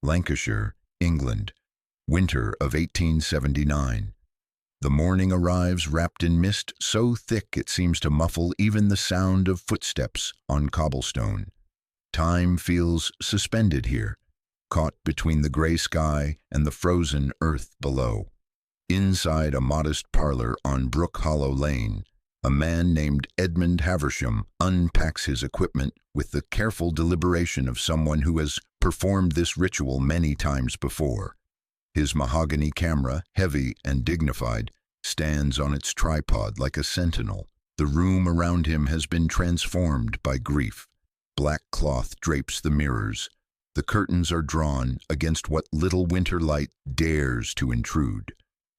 Lancashire, England, winter of 1879. The morning arrives wrapped in mist so thick it seems to muffle even the sound of footsteps on cobblestone. Time feels suspended here, caught between the gray sky and the frozen earth below. Inside a modest parlor on Brook Hollow Lane, a man named Edmund Haversham unpacks his equipment with the careful deliberation of someone who has performed this ritual many times before. His mahogany camera, heavy and dignified, stands on its tripod like a sentinel. The room around him has been transformed by grief. Black cloth drapes the mirrors. The curtains are drawn against what little winter light dares to intrude.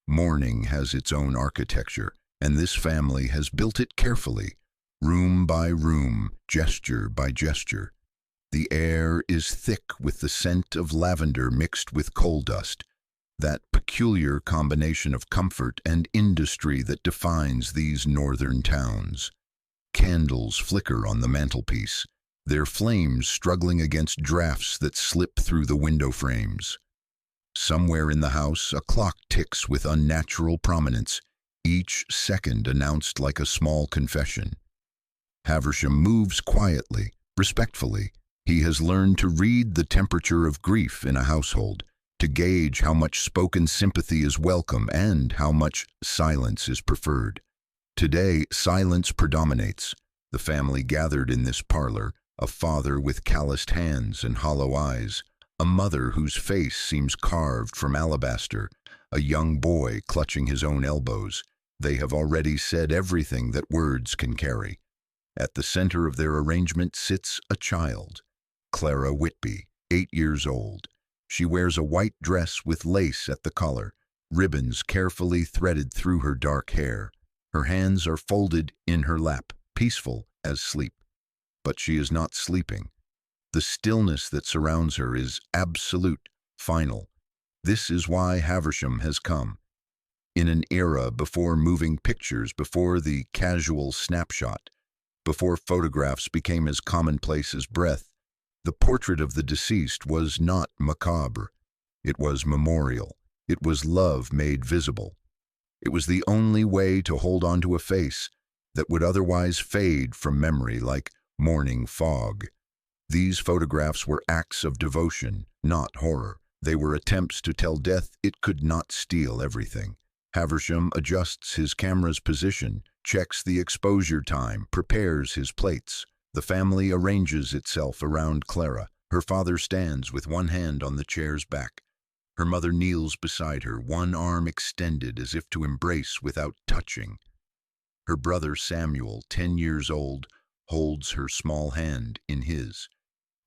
Mourning has its own architecture, and this family has built it carefully, room by room, gesture by gesture. The air is thick with the scent of lavender mixed with coal dust, that peculiar combination of comfort and industry that defines these northern towns. Candles flicker on the mantelpiece, their flames struggling against drafts that slip through the window frames. Somewhere in the house, a clock ticks with unnatural prominence, each second announced like a small confession. Haversham moves quietly, respectfully. He has learned to read the temperature of grief in a household, to gauge how much spoken sympathy is welcome and how much silence is preferred. Today, silence predominates. The family gathered in this parlor, a father with calloused hands and hollow eyes, a mother whose face seems carved from alabaster, a young boy clutching his own elbows. They have already said everything that words can carry. At the center of their arrangement sits a child, Clara Whitby, 8 years old. She wears a white dress with lace at the collar, ribbons carefully threaded through her dark hair. Her hands are folded in her lap, peaceful as sleep. But she is not sleeping. The stillness that surrounds her is absolute, final. This is why Haversham has come. In an era before moving pictures, before the casual snapshot, before photographs became as commonplace as breath, the portrait of the deceased was not macabre. It was memorial. It was love made visible. It was the only way to hold on to a face that would otherwise fade from memory like morning fog. These photographs were acts of devotion, not horror. They were attempts to tell death it could not steal everything. Haversham adjusts his camera's position, checks the exposure time, prepares his plates. The family arranges itself around Clara. Her father stands with one hand on the chair's back. Her mother kneels beside her, one arm extended as if to embrace without touching. Her brother Samuel, 10 years old, holds her small hand in his.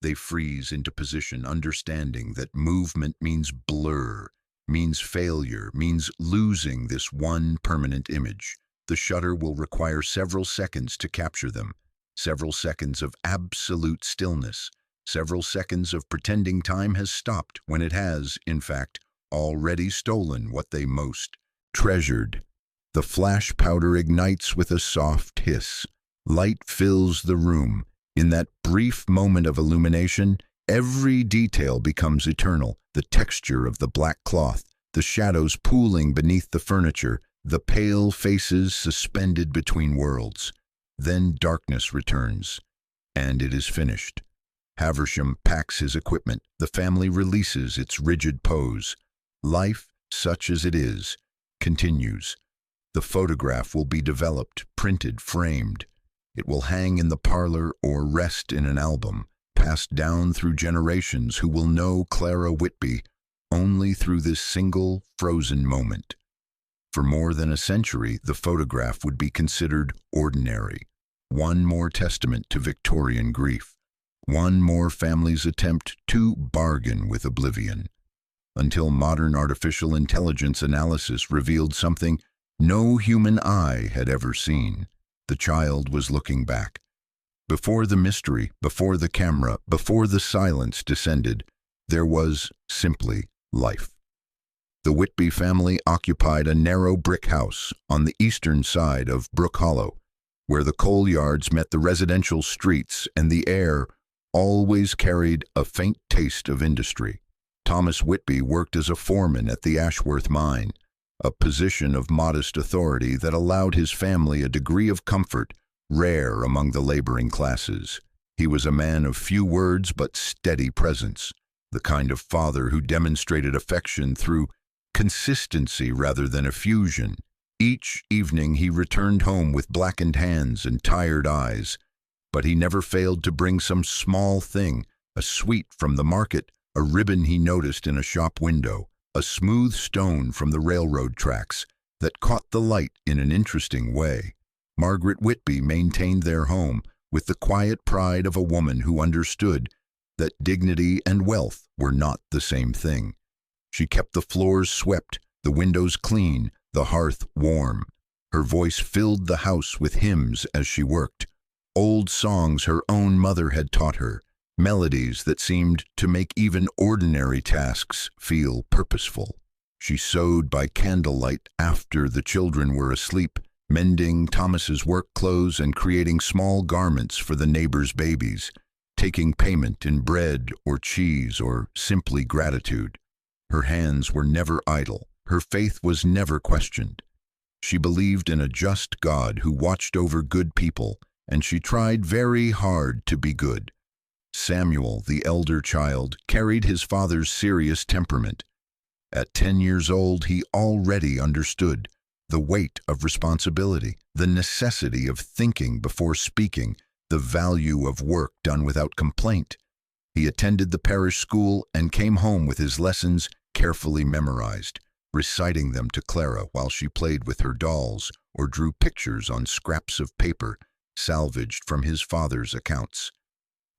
They freeze into position, understanding that movement means blur, means failure, means losing this one permanent image. The shutter will require several seconds to capture them, several seconds of absolute stillness, several seconds of pretending time has stopped when it has, in fact, already stolen what they most treasured. The flash powder ignites with a soft hiss. Light fills the room. In that brief moment of illumination, every detail becomes eternal. The texture of the black cloth, the shadows pooling beneath the furniture, the pale faces suspended between worlds. Then darkness returns, and it is finished. Haversham packs his equipment. The family releases its rigid pose. Life, such as it is, continues. The photograph will be developed, printed, framed. It will hang in the parlor or rest in an album, passed down through generations who will know Clara Whitby only through this single frozen moment. For more than a century, the photograph would be considered ordinary. One more testament to Victorian grief. One more family's attempt to bargain with oblivion. Until modern artificial intelligence analysis revealed something no human eye had ever seen. The child was looking back. Before the mystery, before the camera, before the silence descended, there was simply life. The Whitby family occupied a narrow brick house on the eastern side of Brook Hollow, where the coal yards met the residential streets and the air always carried a faint taste of industry. Thomas Whitby worked as a foreman at the Ashworth mine, a position of modest authority that allowed his family a degree of comfort rare among the laboring classes. He was a man of few words but steady presence, the kind of father who demonstrated affection through consistency rather than effusion. Each evening he returned home with blackened hands and tired eyes, but he never failed to bring some small thing, a sweet from the market, a ribbon he noticed in a shop window, a smooth stone from the railroad tracks that caught the light in an interesting way. Margaret Whitby maintained their home with the quiet pride of a woman who understood that dignity and wealth were not the same thing. She kept the floors swept, the windows clean, the hearth warm. Her voice filled the house with hymns as she worked, old songs her own mother had taught her, melodies that seemed to make even ordinary tasks feel purposeful. She sewed by candlelight after the children were asleep, mending Thomas's work clothes and creating small garments for the neighbors' babies, taking payment in bread or cheese or simply gratitude. Her hands were never idle. Her faith was never questioned. She believed in a just God who watched over good people, and she tried very hard to be good. Samuel, the elder child, carried his father's serious temperament. At 10 years old, he already understood the weight of responsibility, the necessity of thinking before speaking, the value of work done without complaint. He attended the parish school and came home with his lessons carefully memorized, reciting them to Clara while she played with her dolls or drew pictures on scraps of paper salvaged from his father's accounts.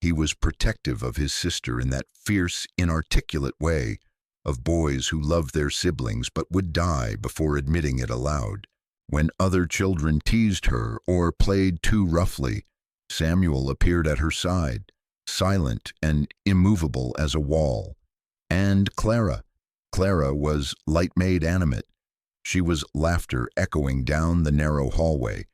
He was protective of his sister in that fierce, inarticulate way of boys who loved their siblings but would die before admitting it aloud. When other children teased her or played too roughly, Samuel appeared at her side, silent and immovable as a wall. And Clara was light-made animate. She was laughter echoing down the narrow hallway,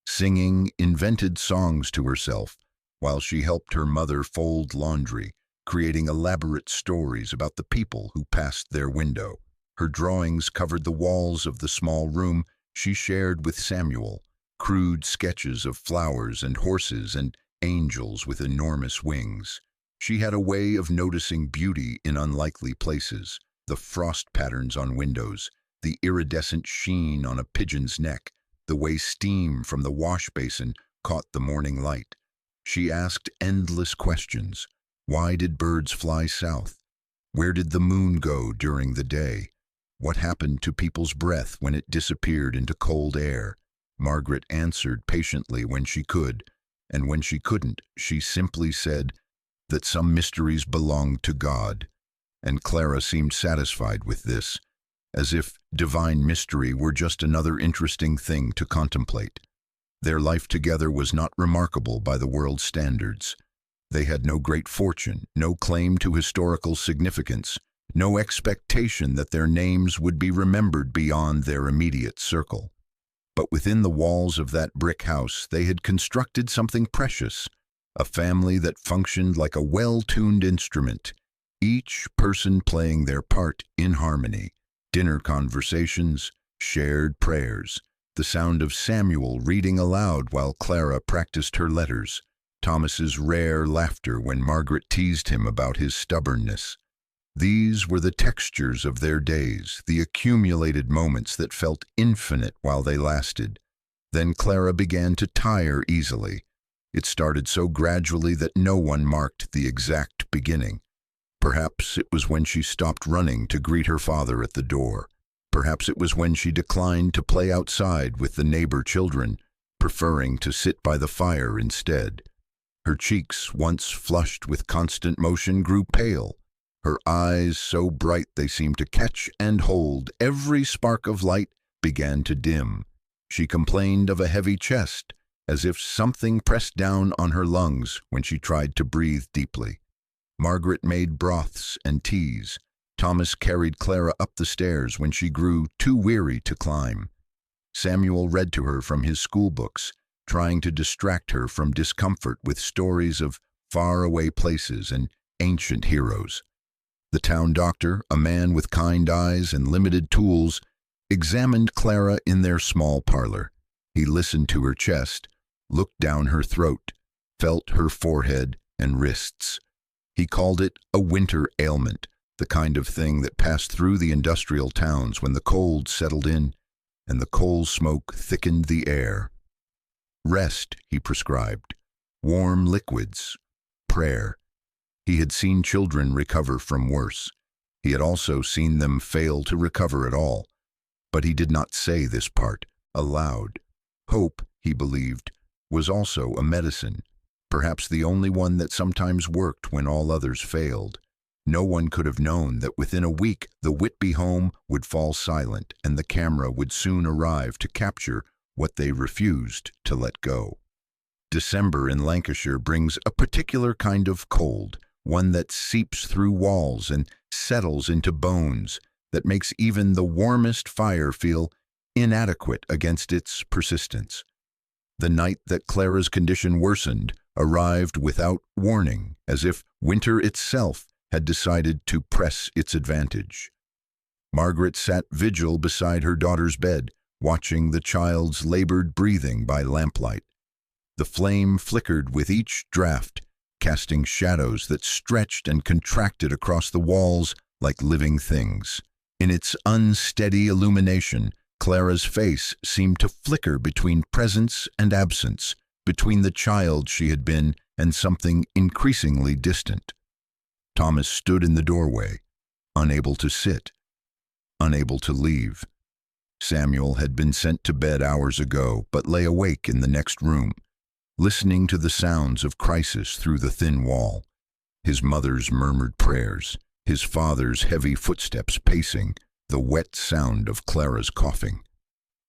singing invented songs to herself while she helped her mother fold laundry, creating elaborate stories about the people who passed their window. Her drawings covered the walls of the small room she shared with Samuel, crude sketches of flowers and horses and angels with enormous wings. She had a way of noticing beauty in unlikely places, the frost patterns on windows, the iridescent sheen on a pigeon's neck, the way steam from the wash basin caught the morning light. She asked endless questions. Why did birds fly south? Where did the moon go during the day? What happened to people's breath when it disappeared into cold air? Margaret answered patiently when she could, and when she couldn't, she simply said that some mysteries belonged to God. And Clara seemed satisfied with this, as if divine mystery were just another interesting thing to contemplate. Their life together was not remarkable by the world's standards. They had no great fortune, no claim to historical significance, no expectation that their names would be remembered beyond their immediate circle. But within the walls of that brick house they had constructed something precious, a family that functioned like a well-tuned instrument, each person playing their part in harmony. Dinner conversations, shared prayers, the sound of Samuel reading aloud while Clara practiced her letters, Thomas's rare laughter when Margaret teased him about his stubbornness. These were the textures of their days, the accumulated moments that felt infinite while they lasted. Then Clara began to tire easily. It started so gradually that no one marked the exact beginning. Perhaps it was when she stopped running to greet her father at the door. Perhaps it was when she declined to play outside with the neighbor children, preferring to sit by the fire instead. Her cheeks, once flushed with constant motion, grew pale. Her eyes, so bright they seemed to catch and hold every spark of light, began to dim. She complained of a heavy chest, as if something pressed down on her lungs when she tried to breathe deeply. Margaret made broths and teas. Thomas carried Clara up the stairs when she grew too weary to climb. Samuel read to her from his school books, trying to distract her from discomfort with stories of faraway places and ancient heroes. The town doctor, a man with kind eyes and limited tools, examined Clara in their small parlor. He listened to her chest, looked down her throat, felt her forehead and wrists. He called it a winter ailment, the kind of thing that passed through the industrial towns when the cold settled in and the coal smoke thickened the air. Rest, he prescribed, warm liquids, prayer. He had seen children recover from worse. He had also seen them fail to recover at all. But he did not say this part aloud. Hope, he believed, was also a medicine, perhaps the only one that sometimes worked when all others failed. No one could have known that within a week the Whitby home would fall silent and the camera would soon arrive to capture what they refused to let go. December in Lancashire brings a particular kind of cold, one that seeps through walls and settles into bones, that makes even the warmest fire feel inadequate against its persistence. The night that Clara's condition worsened arrived without warning, as if winter itself had decided to press its advantage. Margaret sat vigil beside her daughter's bed, watching the child's labored breathing by lamplight. The flame flickered with each draught, casting shadows that stretched and contracted across the walls like living things. In its unsteady illumination, Clara's face seemed to flicker between presence and absence, between the child she had been and something increasingly distant. Thomas stood in the doorway, unable to sit, unable to leave. Samuel had been sent to bed hours ago, but lay awake in the next room, listening to the sounds of crisis through the thin wall. His mother's murmured prayers, his father's heavy footsteps pacing, the wet sound of Clara's coughing.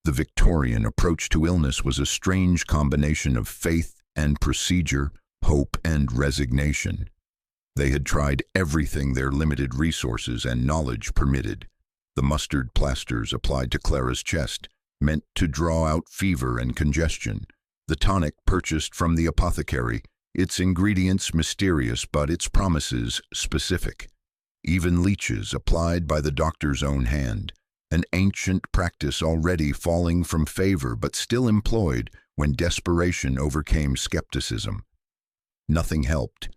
The Victorian approach to illness was a strange combination of faith and procedure, hope and resignation. They had tried everything their limited resources and knowledge permitted. The mustard plasters applied to Clara's chest, meant to draw out fever and congestion. The tonic purchased from the apothecary, its ingredients mysterious but its promises specific. Even leeches applied by the doctor's own hand, an ancient practice already falling from favor but still employed when desperation overcame skepticism. Nothing helped.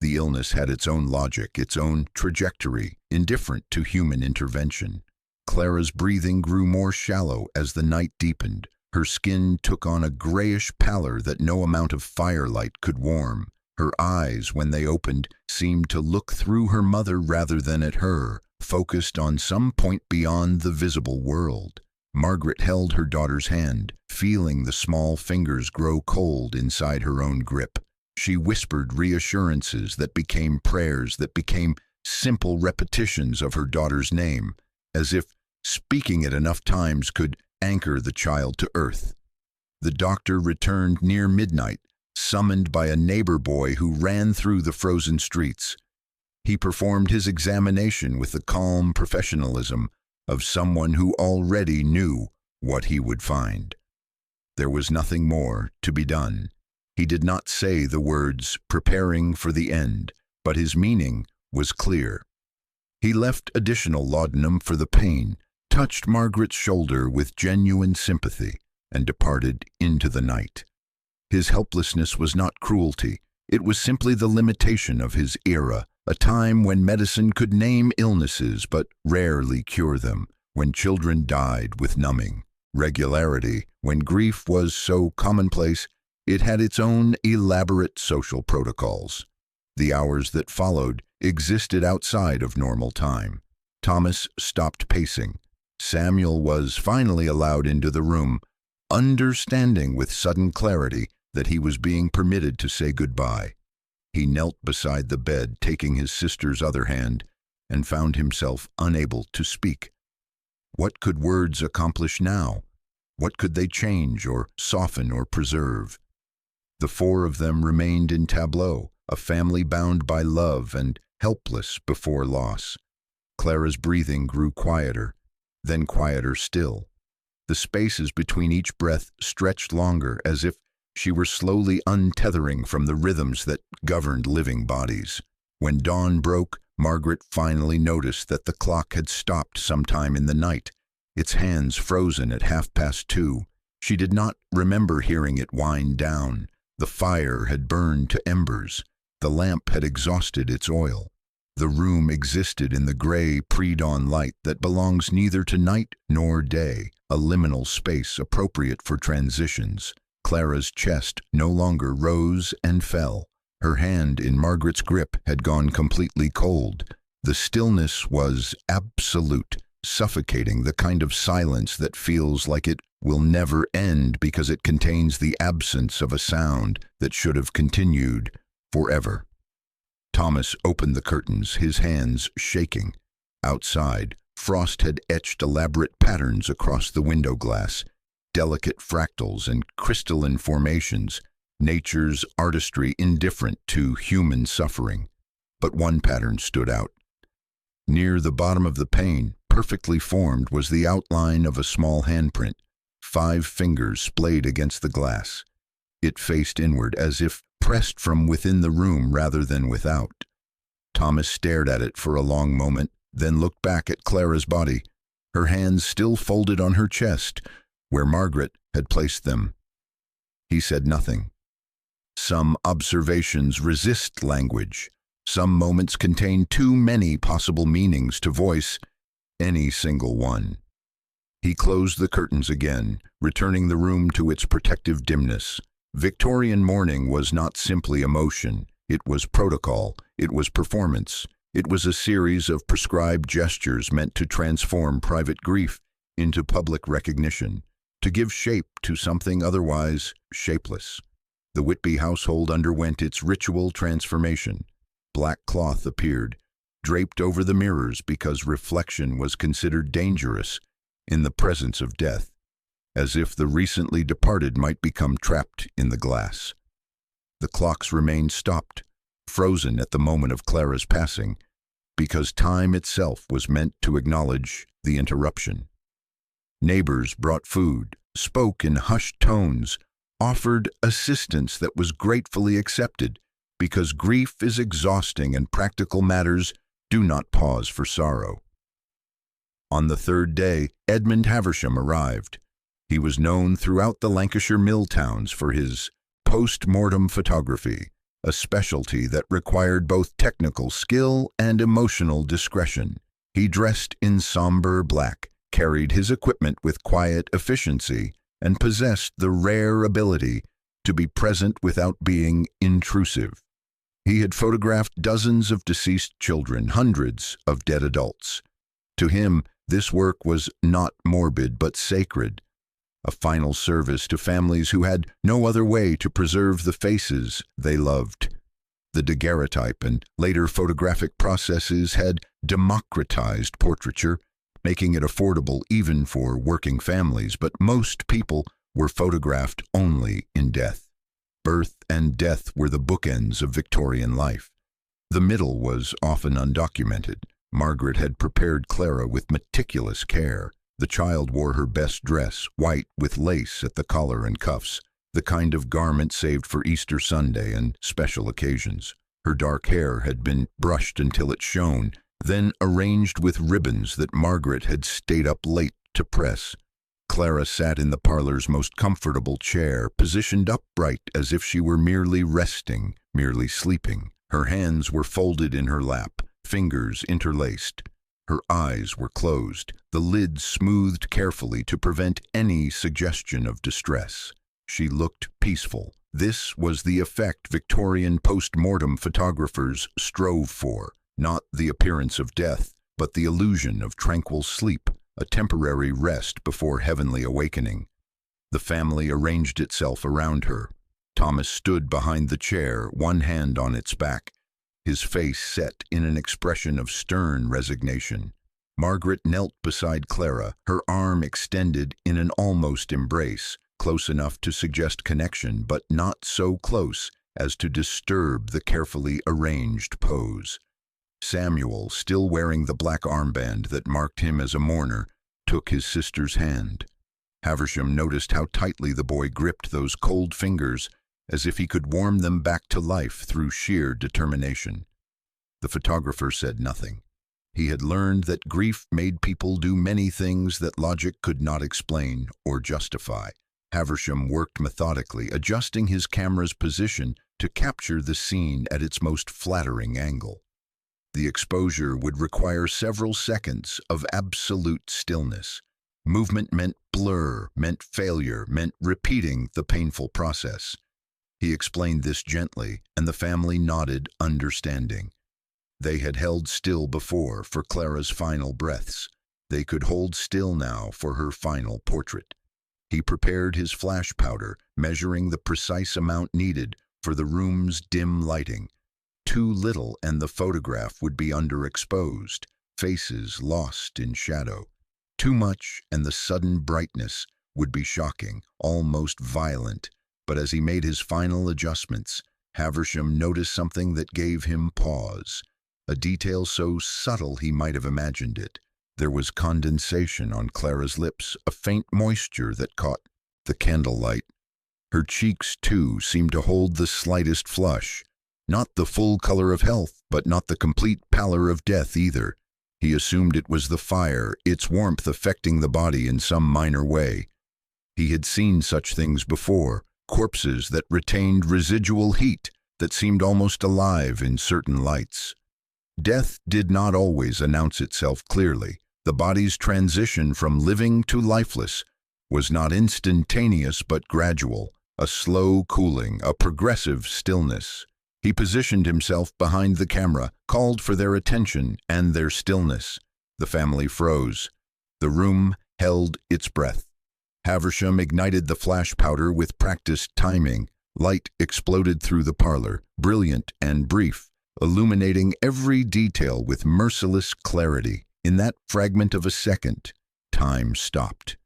The illness had its own logic, its own trajectory, indifferent to human intervention. Clara's breathing grew more shallow as the night deepened. Her skin took on a grayish pallor that no amount of firelight could warm. Her eyes, when they opened, seemed to look through her mother rather than at her, focused on some point beyond the visible world. Margaret held her daughter's hand, feeling the small fingers grow cold inside her own grip. She whispered reassurances that became prayers, that became simple repetitions of her daughter's name, as if speaking it enough times could anchor the child to earth. The doctor returned near midnight, summoned by a neighbor boy who ran through the frozen streets. He performed his examination with the calm professionalism of someone who already knew what he would find. There was nothing more to be done. He did not say the words "preparing for the end," but his meaning was clear. He left additional laudanum for the pain, touched Margaret's shoulder with genuine sympathy, and departed into the night. His helplessness was not cruelty. It was simply the limitation of his era, a time when medicine could name illnesses but rarely cure them, when children died with numbing regularity, when grief was so commonplace it had its own elaborate social protocols. The hours that followed existed outside of normal time. Thomas stopped pacing. Samuel was finally allowed into the room, understanding with sudden clarity that he was being permitted to say goodbye. He knelt beside the bed, taking his sister's other hand, and found himself unable to speak. What could words accomplish now? What could they change or soften or preserve? The four of them remained in tableau, a family bound by love and helpless before loss. Clara's breathing grew quieter, then quieter still. The spaces between each breath stretched longer, as if she were slowly untethering from the rhythms that governed living bodies. When dawn broke, Margaret finally noticed that the clock had stopped sometime in the night, its hands frozen at 2:30. She did not remember hearing it wind down. The fire had burned to embers. The lamp had exhausted its oil. The room existed in the gray pre-dawn light that belongs neither to night nor day, a liminal space appropriate for transitions. Clara's chest no longer rose and fell. Her hand in Margaret's grip had gone completely cold. The stillness was absolute, suffocating, the kind of silence that feels like it will never end because it contains the absence of a sound that should have continued forever. Thomas opened the curtains, his hands shaking. Outside, frost had etched elaborate patterns across the window glass, delicate fractals and crystalline formations, nature's artistry indifferent to human suffering. But one pattern stood out. Near the bottom of the pane, perfectly formed, was the outline of a small handprint, 5 fingers splayed against the glass. It faced inward, as if pressed from within the room rather than without. Thomas stared at it for a long moment, then looked back at Clara's body, her hands still folded on her chest, where Margaret had placed them. He said nothing. Some observations resist language. Some moments contain too many possible meanings to voice any single one. He closed the curtains again, returning the room to its protective dimness. Victorian mourning was not simply emotion. It was protocol. It was performance. It was a series of prescribed gestures meant to transform private grief into public recognition, to give shape to something otherwise shapeless. The Whitby household underwent its ritual transformation. Black cloth appeared, draped over the mirrors because reflection was considered dangerous in the presence of death, as if the recently departed might become trapped in the glass. The clocks remained stopped, frozen at the moment of Clara's passing, because time itself was meant to acknowledge the interruption. Neighbors brought food, spoke in hushed tones, offered assistance that was gratefully accepted, because grief is exhausting and practical matters do not pause for sorrow. On the 3rd day, Edmund Havisham arrived. He was known throughout the Lancashire mill towns for his post-mortem photography, a specialty that required both technical skill and emotional discretion. He dressed in somber black, carried his equipment with quiet efficiency, and possessed the rare ability to be present without being intrusive. He had photographed dozens of deceased children, hundreds of dead adults. To him, this work was not morbid but sacred, a final service to families who had no other way to preserve the faces they loved. The daguerreotype and later photographic processes had democratized portraiture, making it affordable even for working families, but most people were photographed only in death. Birth and death were the bookends of Victorian life. The middle was often undocumented. Margaret had prepared Clara with meticulous care. The child wore her best dress, white with lace at the collar and cuffs, the kind of garment saved for Easter Sunday and special occasions. Her dark hair had been brushed until it shone, then arranged with ribbons that Margaret had stayed up late to press. Clara sat in the parlor's most comfortable chair, positioned upright as if she were merely resting, merely sleeping. Her hands were folded in her lap, fingers interlaced. Her eyes were closed, the lids smoothed carefully to prevent any suggestion of distress. She looked peaceful. This was the effect Victorian post-mortem photographers strove for, not the appearance of death, but the illusion of tranquil sleep, a temporary rest before heavenly awakening. The family arranged itself around her. Thomas stood behind the chair, one hand on its back, his face set in an expression of stern resignation. Margaret knelt beside Clara, her arm extended in an almost embrace, close enough to suggest connection, but not so close as to disturb the carefully arranged pose. Samuel, still wearing the black armband that marked him as a mourner, took his sister's hand. Havisham noticed how tightly the boy gripped those cold fingers, as if he could warm them back to life through sheer determination. The photographer said nothing. He had learned that grief made people do many things that logic could not explain or justify. Haversham worked methodically, adjusting his camera's position to capture the scene at its most flattering angle. The exposure would require several seconds of absolute stillness. Movement meant blur, meant failure, meant repeating the painful process. He explained this gently, and the family nodded, understanding. They had held still before for Clara's final breaths. They could hold still now for her final portrait. He prepared his flash powder, measuring the precise amount needed for the room's dim lighting. Too little and the photograph would be underexposed, faces lost in shadow. Too much and the sudden brightness would be shocking, almost violent. But as he made his final adjustments, Haversham noticed something that gave him pause. A detail so subtle he might have imagined it. There was condensation on Clara's lips, a faint moisture that caught the candlelight. Her cheeks, too, seemed to hold the slightest flush. Not the full color of health, but not the complete pallor of death either. He assumed it was the fire, its warmth affecting the body in some minor way. He had seen such things before, corpses that retained residual heat that seemed almost alive in certain lights. Death did not always announce itself clearly. The body's transition from living to lifeless was not instantaneous but gradual, a slow cooling, a progressive stillness. He positioned himself behind the camera, called for their attention and their stillness. The family froze. The room held its breath. Haversham ignited the flash powder with practiced timing. Light exploded through the parlor, brilliant and brief, illuminating every detail with merciless clarity. In that fragment of a second, time stopped.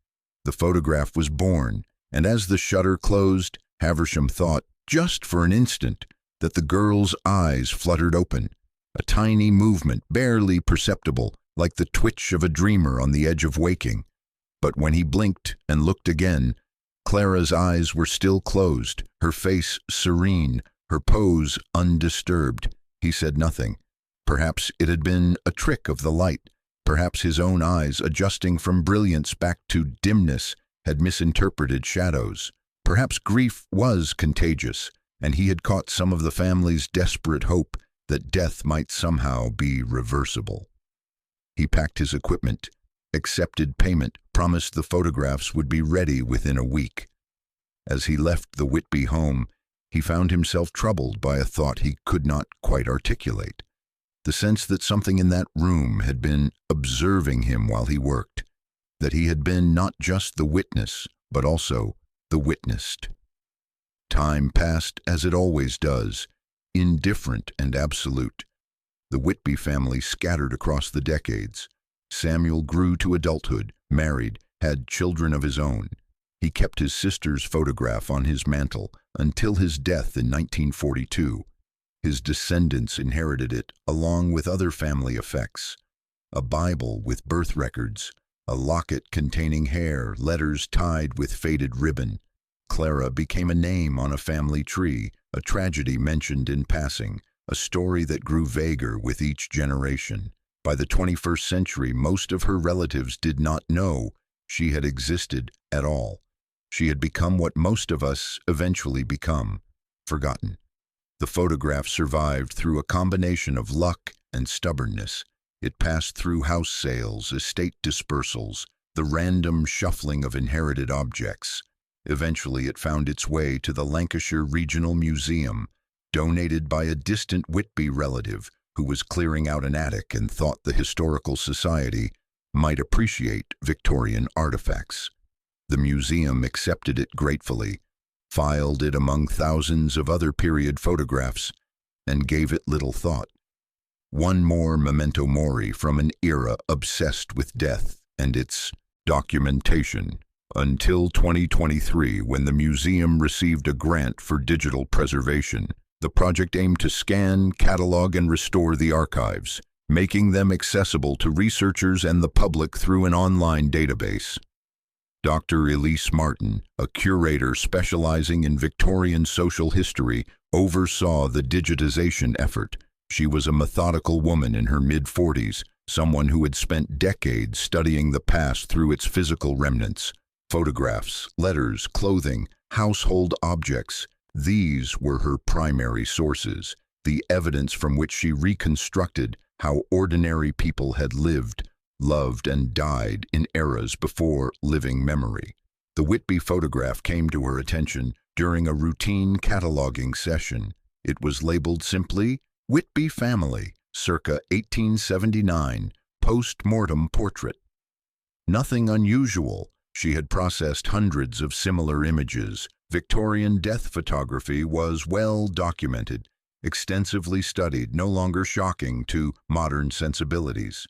The photograph was born, and as the shutter closed, Haversham thought, just for an instant, that the girl's eyes fluttered open, a tiny movement, barely perceptible, like the twitch of a dreamer on the edge of waking. But when he blinked and looked again, Clara's eyes were still closed, her face serene, her pose undisturbed. He said nothing. Perhaps it had been a trick of the light. Perhaps his own eyes, adjusting from brilliance back to dimness, had misinterpreted shadows. Perhaps grief was contagious, and he had caught some of the family's desperate hope that death might somehow be reversible. He packed his equipment, accepted payment, promised the photographs would be ready within a week. As he left the Whitby home, he found himself troubled by a thought he could not quite articulate. The sense that something in that room had been observing him while he worked, that he had been not just the witness, but also the witnessed. Time passed as it always does, indifferent and absolute. The Whitby family scattered across the decades. Samuel grew to adulthood, married, had children of his own. He kept his sister's photograph on his mantle until his death in 1942. His descendants inherited it, along with other family effects. A Bible with birth records, a locket containing hair, letters tied with faded ribbon. Clara became a name on a family tree, a tragedy mentioned in passing, a story that grew vaguer with each generation. By the 21st century, most of her relatives did not know she had existed at all. She had become what most of us eventually become, forgotten. The photograph survived through a combination of luck and stubbornness. It passed through house sales, estate dispersals, the random shuffling of inherited objects. Eventually, it found its way to the Lancashire Regional Museum, donated by a distant Whitby relative who was clearing out an attic and thought the Historical Society might appreciate Victorian artifacts. The museum accepted it gratefully, filed it among thousands of other period photographs, and gave it little thought. One more memento mori from an era obsessed with death and its documentation, until 2023, when the museum received a grant for digital preservation. The project aimed to scan, catalog, and restore the archives, making them accessible to researchers and the public through an online database. Dr. Elise Martin, a curator specializing in Victorian social history, oversaw the digitization effort. She was a methodical woman in her mid-40s, someone who had spent decades studying the past through its physical remnants. Photographs, letters, clothing, household objects. These were her primary sources, the evidence from which she reconstructed how ordinary people had lived, loved, and died in eras before living memory. The Whitby photograph came to her attention during a routine cataloging session. It was labeled simply, "Whitby Family, circa 1879, post-mortem portrait." Nothing unusual. She had processed hundreds of similar images. Victorian death photography was well documented, extensively studied, no longer shocking to modern sensibilities.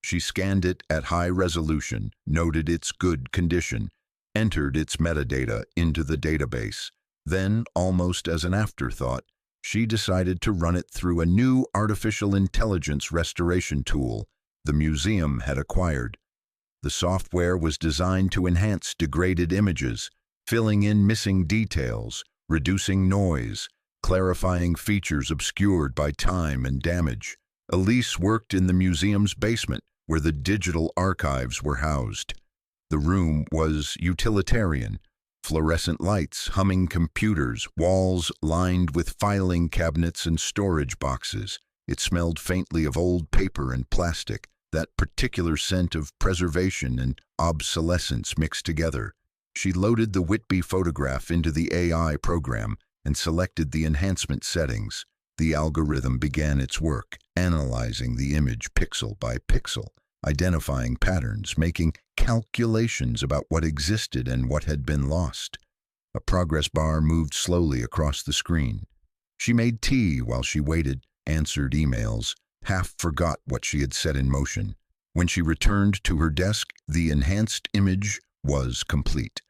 She scanned it at high resolution, noted its good condition, entered its metadata into the database. Then, almost as an afterthought, she decided to run it through a new artificial intelligence restoration tool the museum had acquired. The software was designed to enhance degraded images, filling in missing details, reducing noise, clarifying features obscured by time and damage. Elise worked in the museum's basement, where the digital archives were housed. The room was utilitarian. Fluorescent lights, humming computers, walls lined with filing cabinets and storage boxes. It smelled faintly of old paper and plastic, that particular scent of preservation and obsolescence mixed together. She loaded the Whitby photograph into the AI program and selected the enhancement settings. The algorithm began its work, analyzing the image pixel by pixel, identifying patterns, making calculations about what existed and what had been lost. A progress bar moved slowly across the screen. She made tea while she waited, answered emails, half forgot what she had set in motion. When she returned to her desk, the enhanced image was complete.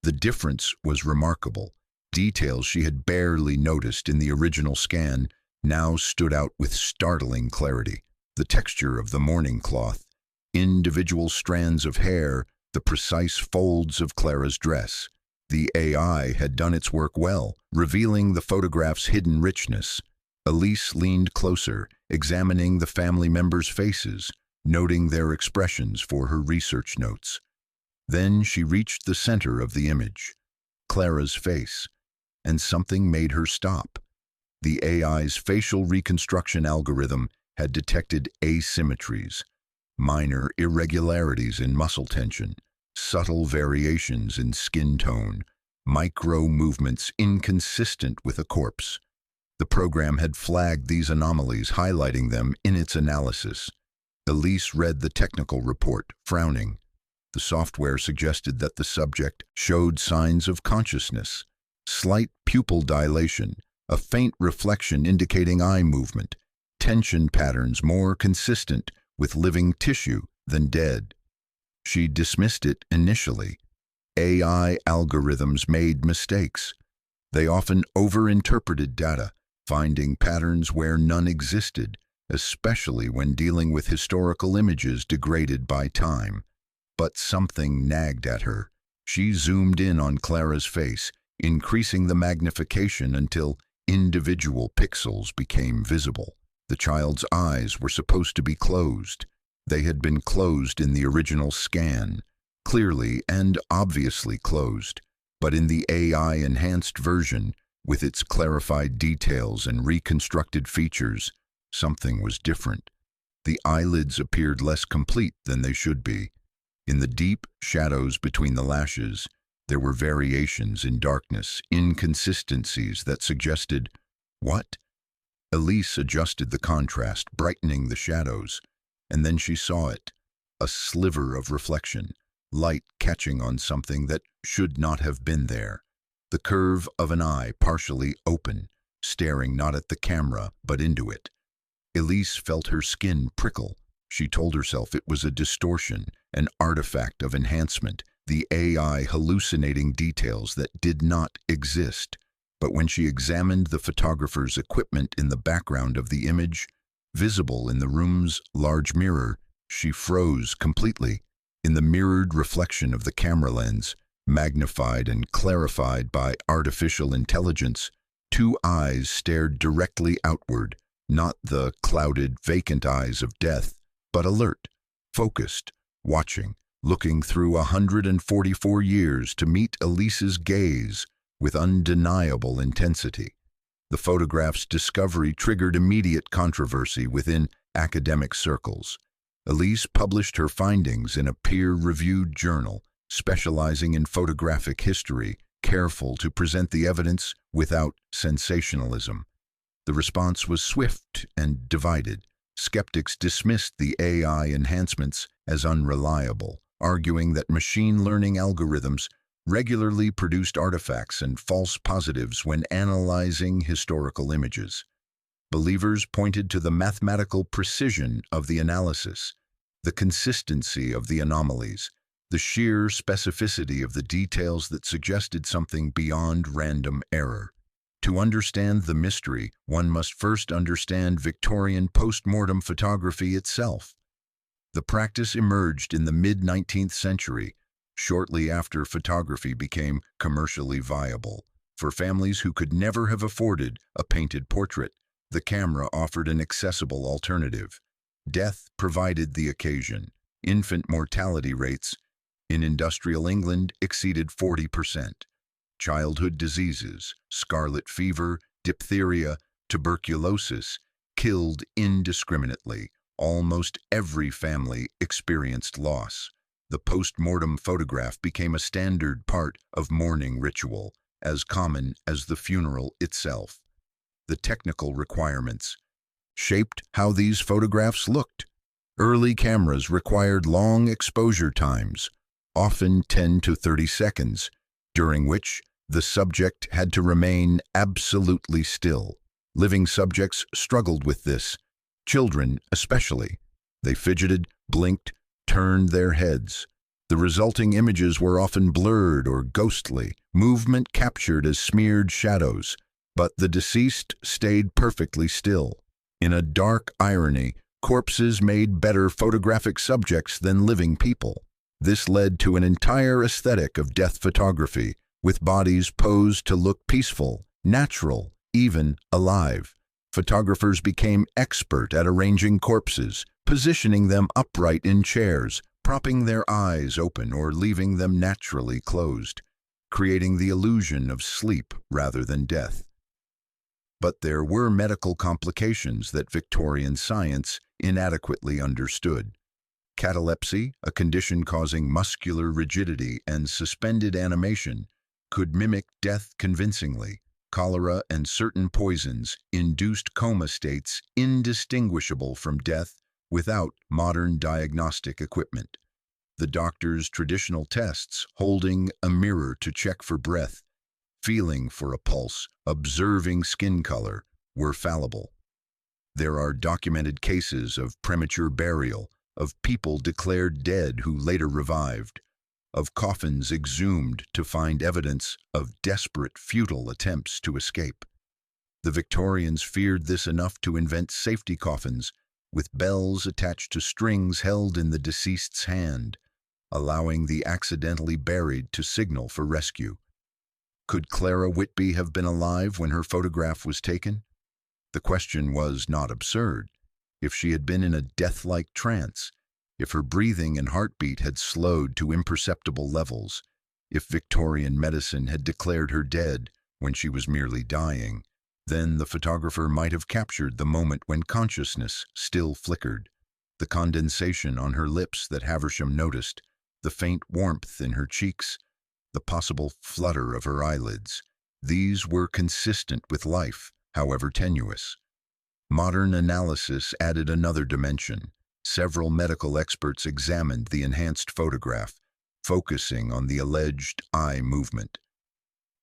The difference was remarkable. Details she had barely noticed in the original scan now stood out with startling clarity. The texture of the mourning cloth, individual strands of hair, the precise folds of Clara's dress. The AI had done its work well, revealing the photograph's hidden richness. Elise leaned closer, examining the family members' faces, noting their expressions for her research notes. Then she reached the center of the image, Clara's face, and something made her stop. The AI's facial reconstruction algorithm had detected asymmetries, minor irregularities in muscle tension, subtle variations in skin tone, micro movements inconsistent with a corpse. The program had flagged these anomalies, highlighting them in its analysis. Elise read the technical report, frowning. The software suggested that the subject showed signs of consciousness, slight pupil dilation, a faint reflection indicating eye movement, tension patterns more consistent with living tissue than dead. She dismissed it initially. AI algorithms made mistakes. They often overinterpreted data, finding patterns where none existed, especially when dealing with historical images degraded by time. But something nagged at her. She zoomed in on Clara's face, increasing the magnification until individual pixels became visible. The child's eyes were supposed to be closed. They had been closed in the original scan, clearly and obviously closed. But in the AI-enhanced version, with its clarified details and reconstructed features, something was different. The eyelids appeared less complete than they should be. In the deep shadows between the lashes, there were variations in darkness, inconsistencies that suggested, what? Elise adjusted the contrast, brightening the shadows, and then she saw it, a sliver of reflection, light catching on something that should not have been there. The curve of an eye partially open, staring not at the camera but into it. Elise felt her skin prickle. She told herself it was a distortion, an artifact of enhancement, the AI hallucinating details that did not exist. But when she examined the photographer's equipment in the background of the image, visible in the room's large mirror, she froze completely. In the mirrored reflection of the camera lens, magnified and clarified by artificial intelligence, two eyes stared directly outward, not the clouded, vacant eyes of death, but alert, focused, watching, looking through 144 years to meet Elise's gaze with undeniable intensity. The photograph's discovery triggered immediate controversy within academic circles. Elise published her findings in a peer-reviewed journal specializing in photographic history, careful to present the evidence without sensationalism. The response was swift and divided. Skeptics dismissed the AI enhancements as unreliable, arguing that machine learning algorithms regularly produced artifacts and false positives when analyzing historical images. Believers pointed to the mathematical precision of the analysis, the consistency of the anomalies, the sheer specificity of the details that suggested something beyond random error. To understand the mystery, one must first understand Victorian post-mortem photography itself. The practice emerged in the mid-19th century, shortly after photography became commercially viable. For families who could never have afforded a painted portrait, the camera offered an accessible alternative. Death provided the occasion. Infant mortality rates in industrial England exceeded 40%. Childhood diseases, scarlet fever, diphtheria, tuberculosis, killed indiscriminately. Almost every family experienced loss. The post-mortem photograph became a standard part of mourning ritual, as common as the funeral itself. The technical requirements shaped how these photographs looked. Early cameras required long exposure times, often 10 to 30 seconds, during which the subject had to remain absolutely still. Living subjects struggled with this, children especially. They fidgeted, blinked, turned their heads. The resulting images were often blurred or ghostly, movement captured as smeared shadows, but the deceased stayed perfectly still. In a dark irony, corpses made better photographic subjects than living people. This led to an entire aesthetic of death photography, with bodies posed to look peaceful, natural, even alive. Photographers became expert at arranging corpses, positioning them upright in chairs, propping their eyes open or leaving them naturally closed, creating the illusion of sleep rather than death. But there were medical complications that Victorian science inadequately understood. Catalepsy, a condition causing muscular rigidity and suspended animation, could mimic death convincingly. Cholera and certain poisons induced coma states indistinguishable from death without modern diagnostic equipment. The doctor's traditional tests, holding a mirror to check for breath, feeling for a pulse, observing skin color, were fallible. There are documented cases of premature burial, of people declared dead who later revived, of coffins exhumed to find evidence of desperate, futile attempts to escape. The Victorians feared this enough to invent safety coffins with bells attached to strings held in the deceased's hand, allowing the accidentally buried to signal for rescue. Could Clara Whitby have been alive when her photograph was taken? The question was not absurd. If she had been in a death-like trance, if her breathing and heartbeat had slowed to imperceptible levels, if Victorian medicine had declared her dead when she was merely dying, then the photographer might have captured the moment when consciousness still flickered, the condensation on her lips that Haversham noticed, the faint warmth in her cheeks, the possible flutter of her eyelids. These were consistent with life, however tenuous. Modern analysis added another dimension. Several medical experts examined the enhanced photograph, focusing on the alleged eye movement.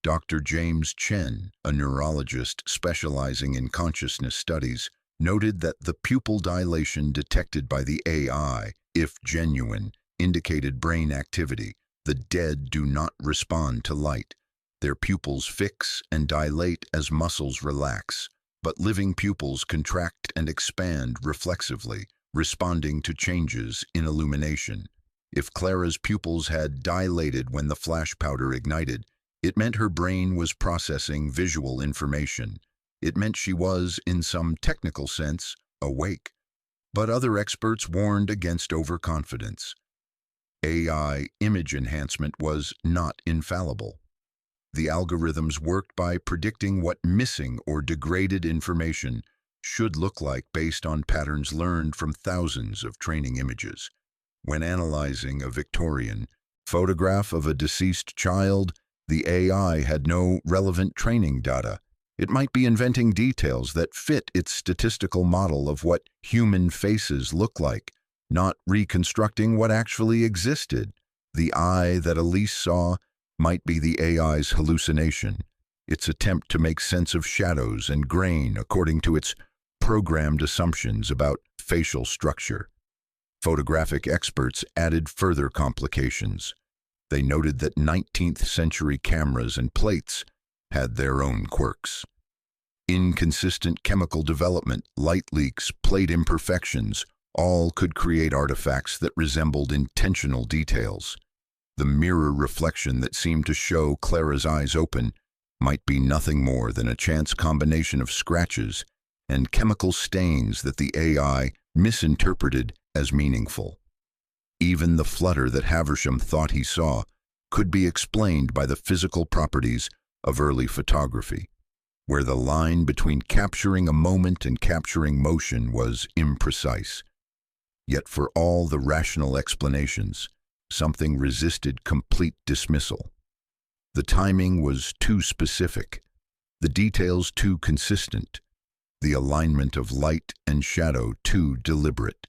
Dr. James Chen, a neurologist specializing in consciousness studies, noted that the pupil dilation detected by the AI, if genuine, indicated brain activity. The dead do not respond to light. Their pupils fix and dilate as muscles relax, but living pupils contract and expand reflexively, responding to changes in illumination. If Clara's pupils had dilated when the flash powder ignited, it meant her brain was processing visual information. It meant she was, in some technical sense, awake. But other experts warned against overconfidence. AI image enhancement was not infallible. The algorithms worked by predicting what missing or degraded information should look like based on patterns learned from thousands of training images. When analyzing a Victorian photograph of a deceased child, the AI had no relevant training data. It might be inventing details that fit its statistical model of what human faces look like, not reconstructing what actually existed. The eye that Elise saw might be the AI's hallucination, its attempt to make sense of shadows and grain according to its programmed assumptions about facial structure. Photographic experts added further complications. They noted that 19th century cameras and plates had their own quirks. Inconsistent chemical development, light leaks, plate imperfections, all could create artifacts that resembled intentional details. The mirror reflection that seemed to show Clara's eyes open might be nothing more than a chance combination of scratches and chemical stains that the AI misinterpreted as meaningful. Even the flutter that Haversham thought he saw could be explained by the physical properties of early photography, where the line between capturing a moment and capturing motion was imprecise. Yet for all the rational explanations, something resisted complete dismissal. The timing was too specific, the details too consistent, the alignment of light and shadow too deliberate.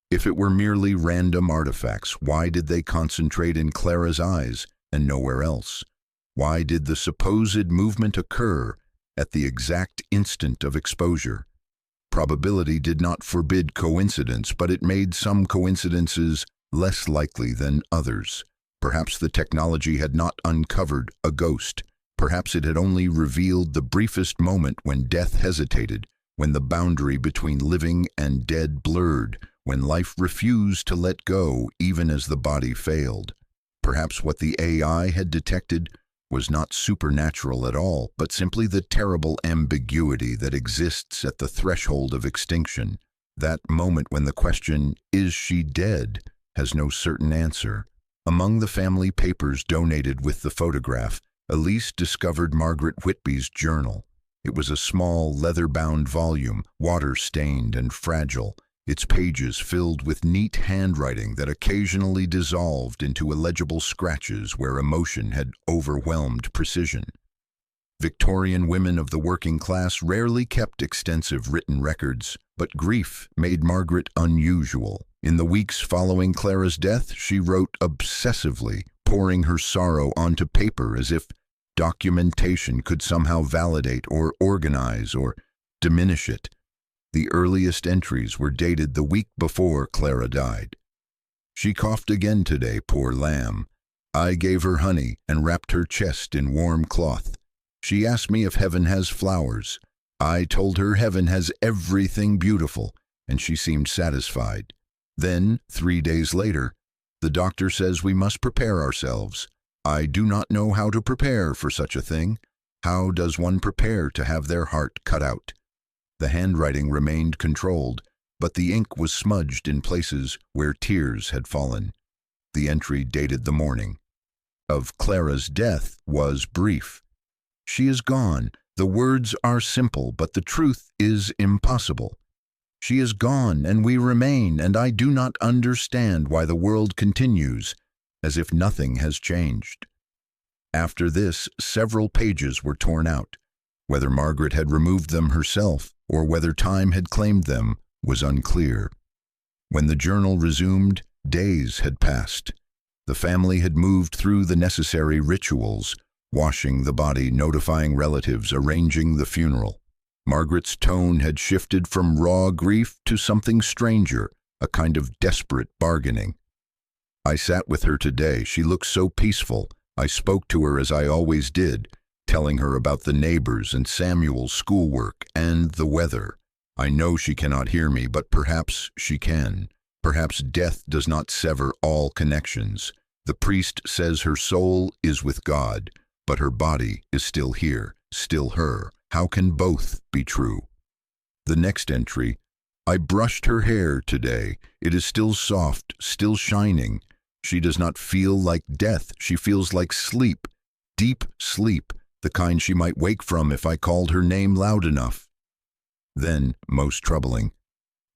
If it were merely random artifacts, why did they concentrate in Clara's eyes and nowhere else? Why did the supposed movement occur at the exact instant of exposure? Probability did not forbid coincidence, but it made some coincidences less likely than others. Perhaps the technology had not uncovered a ghost. Perhaps it had only revealed the briefest moment when death hesitated, when the boundary between living and dead blurred, when life refused to let go even as the body failed. Perhaps what the AI had detected was not supernatural at all, but simply the terrible ambiguity that exists at the threshold of extinction. That moment when the question, "Is she dead?" has no certain answer. Among the family papers donated with the photograph, Elise discovered Margaret Whitby's journal. It was a small, leather-bound volume, water-stained and fragile, its pages filled with neat handwriting that occasionally dissolved into illegible scratches where emotion had overwhelmed precision. Victorian women of the working class rarely kept extensive written records, but grief made Margaret unusual. In the weeks following Clara's death, she wrote obsessively, pouring her sorrow onto paper as if documentation could somehow validate or organize or diminish it. The earliest entries were dated the week before Clara died. "She coughed again today, poor lamb. I gave her honey and wrapped her chest in warm cloth. She asked me if heaven has flowers. I told her heaven has everything beautiful, and she seemed satisfied. Then, 3 days later, the doctor says we must prepare ourselves. I do not know how to prepare for such a thing. How does one prepare to have their heart cut out?" The handwriting remained controlled, but the ink was smudged in places where tears had fallen. The entry dated the morning of Clara's death was brief. "She is gone. The words are simple, but the truth is impossible. She is gone, and we remain, and I do not understand why the world continues, as if nothing has changed." After this, several pages were torn out. Whether Margaret had removed them herself, or whether time had claimed them, was unclear. When the journal resumed, days had passed. The family had moved through the necessary rituals, washing the body, notifying relatives, arranging the funeral. Margaret's tone had shifted from raw grief to something stranger, a kind of desperate bargaining. "I sat with her today. She looked so peaceful. I spoke to her as I always did, telling her about the neighbors and Samuel's schoolwork and the weather. I know she cannot hear me, but perhaps she can. Perhaps death does not sever all connections. The priest says her soul is with God, but her body is still here, still her, How can both be true? The next entry: I brushed her hair today. It is still soft, still shining. She does not feel like death. She feels like sleep, deep sleep, the kind she might wake from if I called her name loud enough. Then, most troubling,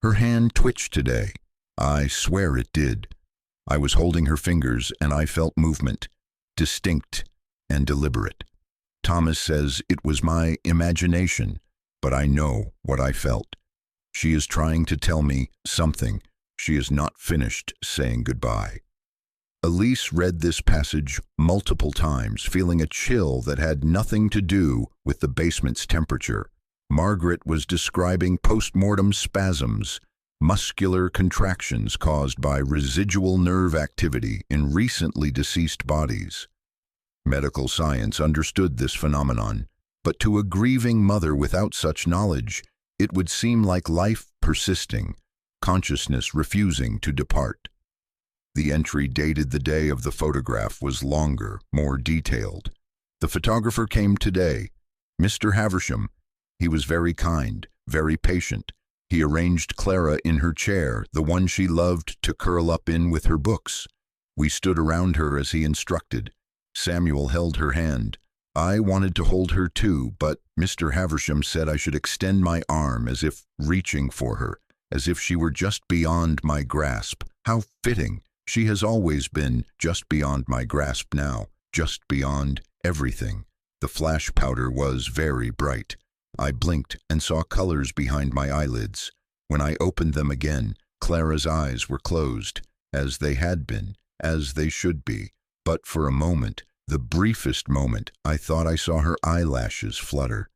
her hand twitched today. I swear it did. I was holding her fingers and I felt movement, distinct and deliberate. Thomas says it was my imagination, but I know what I felt. She is trying to tell me something. She is not finished saying goodbye. Elise read this passage multiple times, feeling a chill that had nothing to do with the basement's temperature. Margaret was describing post-mortem spasms, muscular contractions caused by residual nerve activity in recently deceased bodies. Medical science understood this phenomenon, but to a grieving mother without such knowledge, it would seem like life persisting, consciousness refusing to depart. The entry dated the day of the photograph was longer, more detailed. The photographer came today, Mr. Havisham. He was very kind, very patient. He arranged Clara in her chair, the one she loved to curl up in with her books. We stood around her as he instructed. Samuel held her hand. I wanted to hold her too, but Mr. Havisham said I should extend my arm as if reaching for her, as if she were just beyond my grasp. How fitting! She has always been just beyond my grasp now, just beyond everything. The flash powder was very bright. I blinked and saw colors behind my eyelids. When I opened them again, Clara's eyes were closed, as they had been, as they should be. But for a moment, the briefest moment, I thought I saw her eyelashes flutter.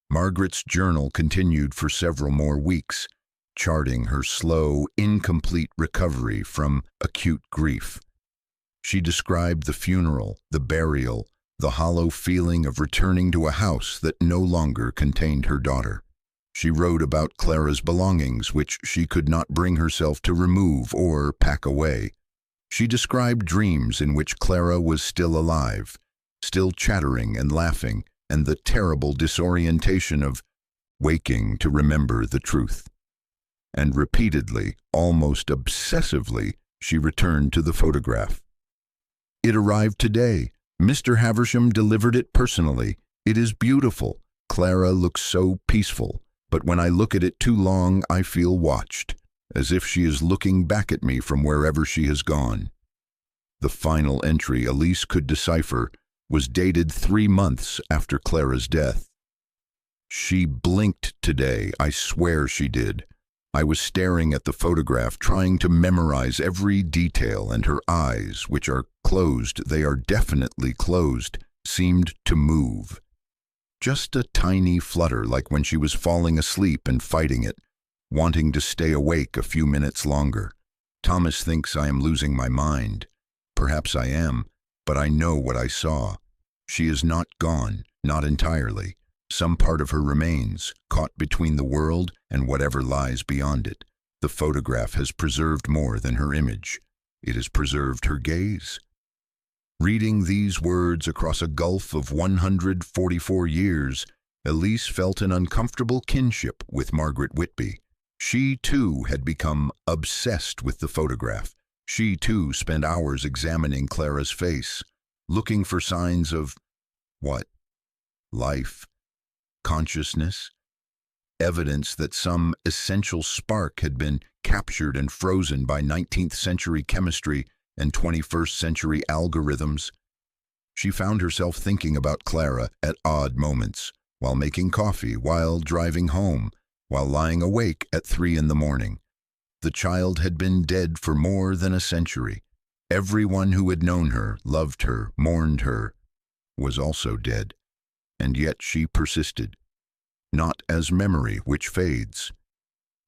Margaret's journal continued for several more weeks, charting her slow, incomplete recovery from acute grief. She described the funeral, the burial, the hollow feeling of returning to a house that no longer contained her daughter. She wrote about Clara's belongings, which she could not bring herself to remove or pack away. She described dreams in which Clara was still alive, still chattering and laughing, and the terrible disorientation of waking to remember the truth. And repeatedly, almost obsessively, she returned to the photograph. It arrived today. Mr. Havisham delivered it personally. It is beautiful. Clara looks so peaceful, but when I look at it too long, I feel watched, as if she is looking back at me from wherever she has gone. The final entry Elise could decipher was dated 3 months after Clara's death. She blinked today, I swear she did. I was staring at the photograph, trying to memorize every detail, and her eyes, which are closed, they are definitely closed, seemed to move. Just a tiny flutter, like when she was falling asleep and fighting it, wanting to stay awake a few minutes longer. Thomas thinks I am losing my mind. Perhaps I am, but I know what I saw. She is not gone, not entirely. Some part of her remains, caught between the world and whatever lies beyond it. The photograph has preserved more than her image. It has preserved her gaze. Reading these words across a gulf of 144 years, Elise felt an uncomfortable kinship with Margaret Whitby. She, too, had become obsessed with the photograph. She, too, spent hours examining Clara's face, looking for signs of what? Life. Consciousness, evidence that some essential spark had been captured and frozen by 19th century chemistry and 21st century algorithms. She found herself thinking about Clara at odd moments, while making coffee, while driving home, while lying awake at 3 in the morning. The child had been dead for more than a century. Everyone who had known her, loved her, mourned her, was also dead. And yet she persisted, not as memory which fades,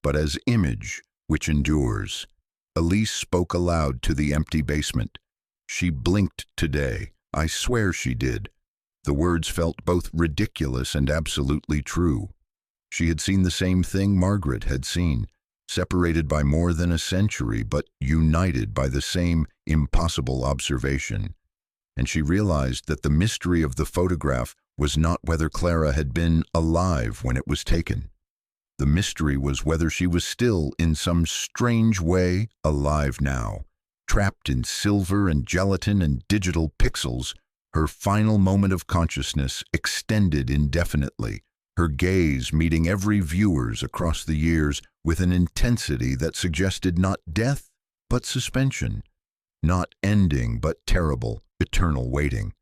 but as image which endures. Elise spoke aloud to the empty basement. She blinked today. I swear she did. The words felt both ridiculous and absolutely true. She had seen the same thing Margaret had seen, separated by more than a century, but united by the same impossible observation. And she realized that the mystery of the photograph was not whether Clara had been alive when it was taken. The mystery was whether she was still, in some strange way, alive now, trapped in silver and gelatin and digital pixels, her final moment of consciousness extended indefinitely, her gaze meeting every viewer's across the years with an intensity that suggested not death, but suspension, not ending, but terrible, eternal waiting.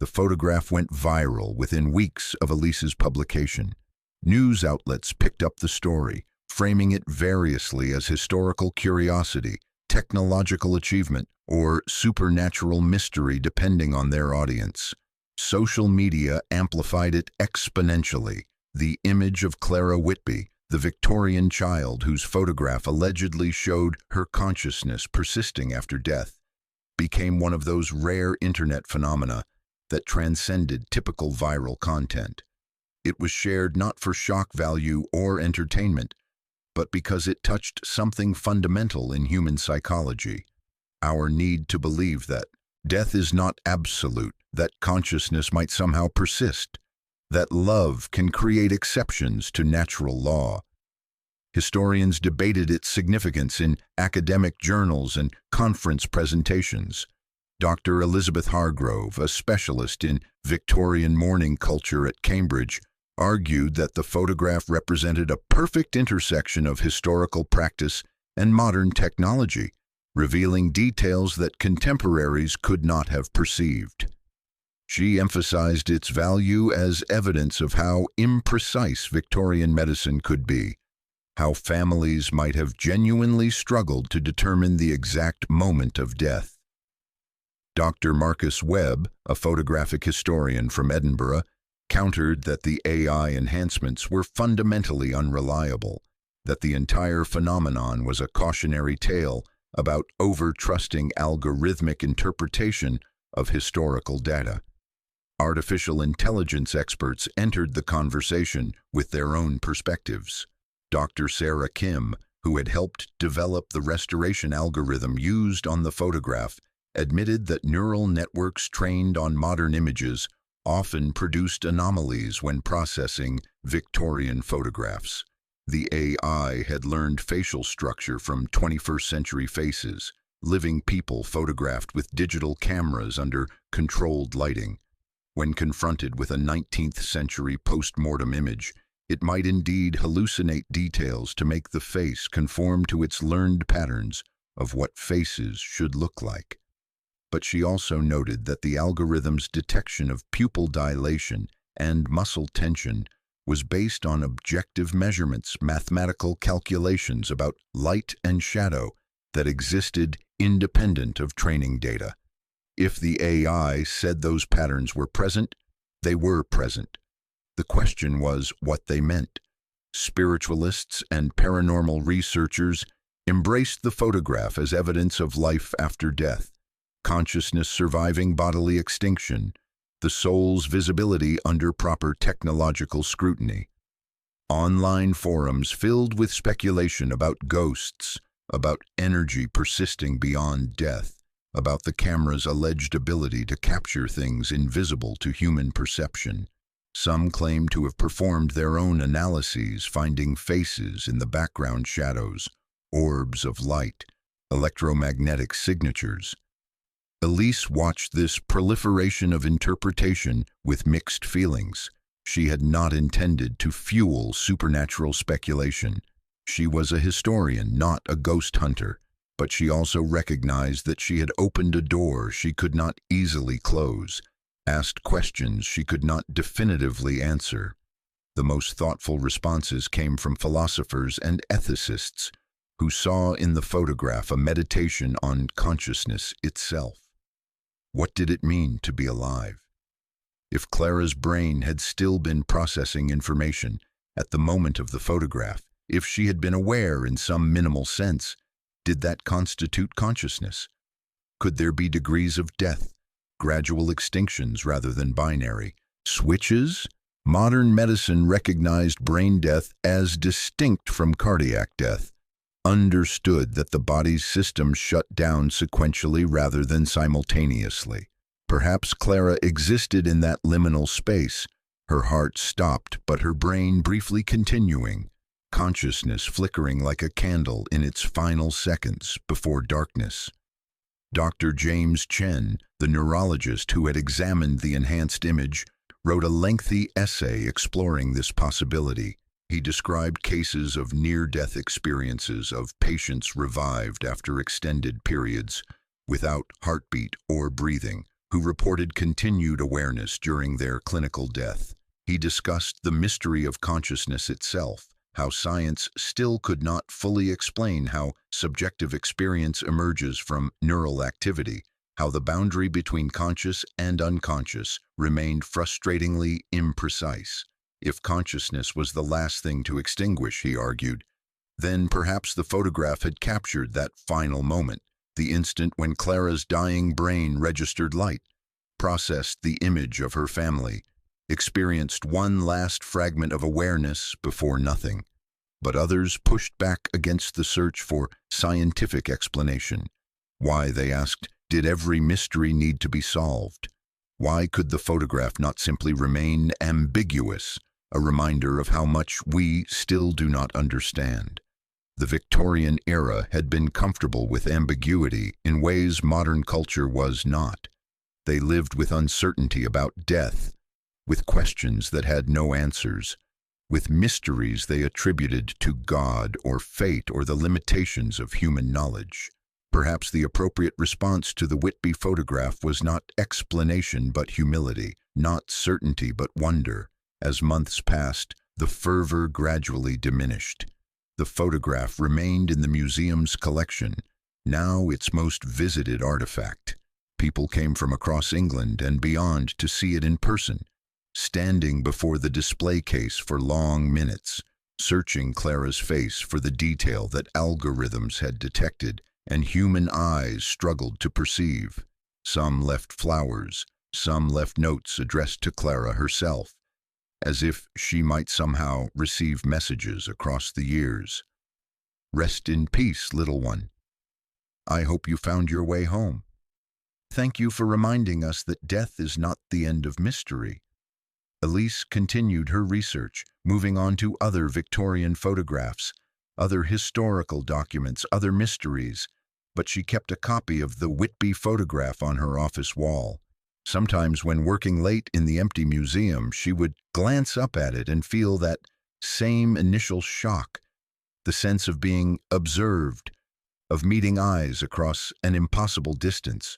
The photograph went viral within weeks of Elise's publication. News outlets picked up the story, framing it variously as historical curiosity, technological achievement, or supernatural mystery depending on their audience. Social media amplified it exponentially. The image of Clara Whitby, the Victorian child whose photograph allegedly showed her consciousness persisting after death, became one of those rare internet phenomena that transcended typical viral content. It was shared not for shock value or entertainment, but because it touched something fundamental in human psychology, our need to believe that death is not absolute, that consciousness might somehow persist, that love can create exceptions to natural law. Historians debated its significance in academic journals and conference presentations. Dr. Elizabeth Hargrove, a specialist in Victorian mourning culture at Cambridge, argued that the photograph represented a perfect intersection of historical practice and modern technology, revealing details that contemporaries could not have perceived. She emphasized its value as evidence of how imprecise Victorian medicine could be, how families might have genuinely struggled to determine the exact moment of death. Dr. Marcus Webb, a photographic historian from Edinburgh, countered that the AI enhancements were fundamentally unreliable, that the entire phenomenon was a cautionary tale about over-trusting algorithmic interpretation of historical data. Artificial intelligence experts entered the conversation with their own perspectives. Dr. Sarah Kim, who had helped develop the restoration algorithm used on the photograph, admitted that neural networks trained on modern images often produced anomalies when processing Victorian photographs. The AI had learned facial structure from 21st century faces, living people photographed with digital cameras under controlled lighting. When confronted with a 19th century post-mortem image, it might indeed hallucinate details to make the face conform to its learned patterns of what faces should look like. But she also noted that the algorithm's detection of pupil dilation and muscle tension was based on objective measurements, mathematical calculations about light and shadow that existed independent of training data. If the AI said those patterns were present, they were present. The question was what they meant. Spiritualists and paranormal researchers embraced the photograph as evidence of life after death, consciousness surviving bodily extinction, the soul's visibility under proper technological scrutiny. Online forums filled with speculation about ghosts, about energy persisting beyond death, about the camera's alleged ability to capture things invisible to human perception. Some claim to have performed their own analyses, finding faces in the background shadows, orbs of light, electromagnetic signatures. Elise watched this proliferation of interpretation with mixed feelings. She had not intended to fuel supernatural speculation. She was a historian, not a ghost hunter, but she also recognized that she had opened a door she could not easily close, asked questions she could not definitively answer. The most thoughtful responses came from philosophers and ethicists who saw in the photograph a meditation on consciousness itself. What did it mean to be alive? If Clara's brain had still been processing information at the moment of the photograph, if she had been aware in some minimal sense, did that constitute consciousness? Could there be degrees of death, gradual extinctions rather than binary, switches? Modern medicine recognized brain death as distinct from cardiac death, understood that the body's systems shut down sequentially rather than simultaneously. Perhaps Clara existed in that liminal space, her heart stopped but her brain briefly continuing, consciousness flickering like a candle in its final seconds before darkness. Dr. James Chen, the neurologist who had examined the enhanced image, wrote a lengthy essay exploring this possibility. He described cases of near-death experiences of patients revived after extended periods, without heartbeat or breathing, who reported continued awareness during their clinical death. He discussed the mystery of consciousness itself, how science still could not fully explain how subjective experience emerges from neural activity, how the boundary between conscious and unconscious remained frustratingly imprecise. If consciousness was the last thing to extinguish, he argued, then perhaps the photograph had captured that final moment, the instant when Clara's dying brain registered light, processed the image of her family, experienced one last fragment of awareness before nothing. But others pushed back against the search for scientific explanation. Why, they asked, did every mystery need to be solved? Why could the photograph not simply remain ambiguous, a reminder of how much we still do not understand? The Victorian era had been comfortable with ambiguity in ways modern culture was not. They lived with uncertainty about death, with questions that had no answers, with mysteries they attributed to God or fate or the limitations of human knowledge. Perhaps the appropriate response to the Whitby photograph was not explanation but humility, not certainty but wonder. As months passed, the fervor gradually diminished. The photograph remained in the museum's collection, now its most visited artifact. People came from across England and beyond to see it in person, standing before the display case for long minutes, searching Clara's face for the detail that algorithms had detected and human eyes struggled to perceive. Some left flowers, some left notes addressed to Clara herself, as if she might somehow receive messages across the years. Rest in peace, little one. I hope you found your way home. Thank you for reminding us that death is not the end of mystery. Elise continued her research, moving on to other Victorian photographs, other historical documents, other mysteries, but she kept a copy of the Whitby photograph on her office wall. Sometimes when working late in the empty museum, she would glance up at it and feel that same initial shock, the sense of being observed, of meeting eyes across an impossible distance.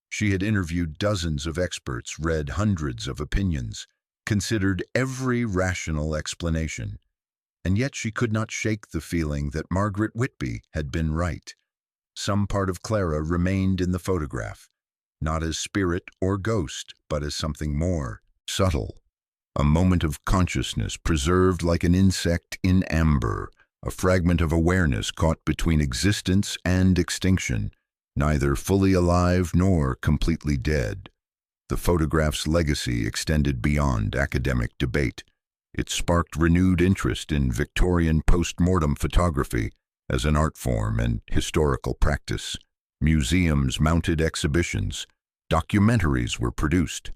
She had interviewed dozens of experts, read hundreds of opinions, considered every rational explanation, and yet she could not shake the feeling that Margaret Whitby had been right. Some part of Clara remained in the photograph, not as spirit or ghost, but as something more subtle, a moment of consciousness preserved like an insect in amber, a fragment of awareness caught between existence and extinction, neither fully alive nor completely dead. The photograph's legacy extended beyond academic debate. It sparked renewed interest in Victorian post-mortem photography as an art form and historical practice. Museums mounted exhibitions, documentaries were produced.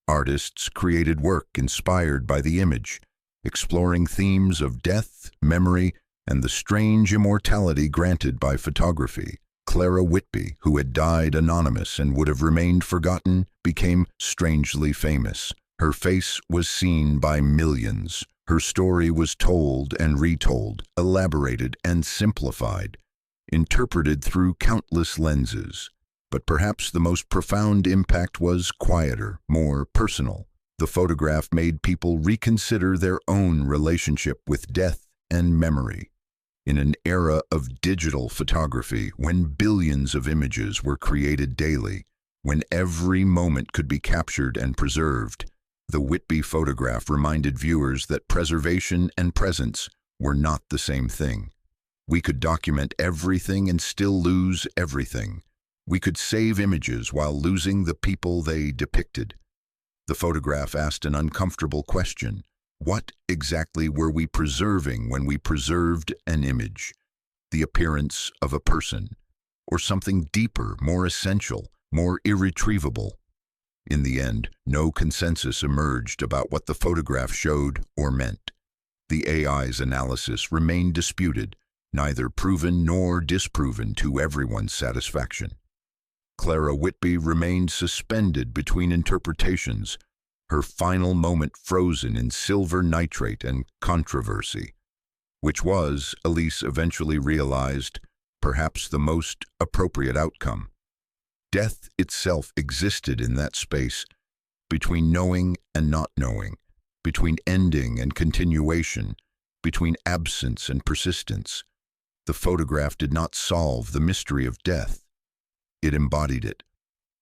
Artists created work inspired by the image, exploring themes of death, memory, and the strange immortality granted by photography. Clara Whitby, who had died anonymous and would have remained forgotten, became strangely famous. Her face was seen by millions. Her story was told and retold, elaborated and simplified, interpreted through countless lenses. But perhaps the most profound impact was quieter, more personal. The photograph made people reconsider their own relationship with death and memory. In an era of digital photography, when billions of images were created daily, when every moment could be captured and preserved, the Whitby photograph reminded viewers that preservation and presence were not the same thing. We could document everything and still lose everything. We could save images while losing the people they depicted. The photograph asked an uncomfortable question. What exactly were we preserving when we preserved an image? The appearance of a person, or something deeper, more essential, more irretrievable? In the end, no consensus emerged about what the photograph showed or meant. The AI's analysis remained disputed, neither proven nor disproven to everyone's satisfaction. Clara Whitby remained suspended between interpretations, her final moment frozen in silver nitrate and controversy, which was, Elise eventually realized, perhaps the most appropriate outcome. Death itself existed in that space, between knowing and not knowing, between ending and continuation, between absence and persistence. The photograph did not solve the mystery of death. It embodied it.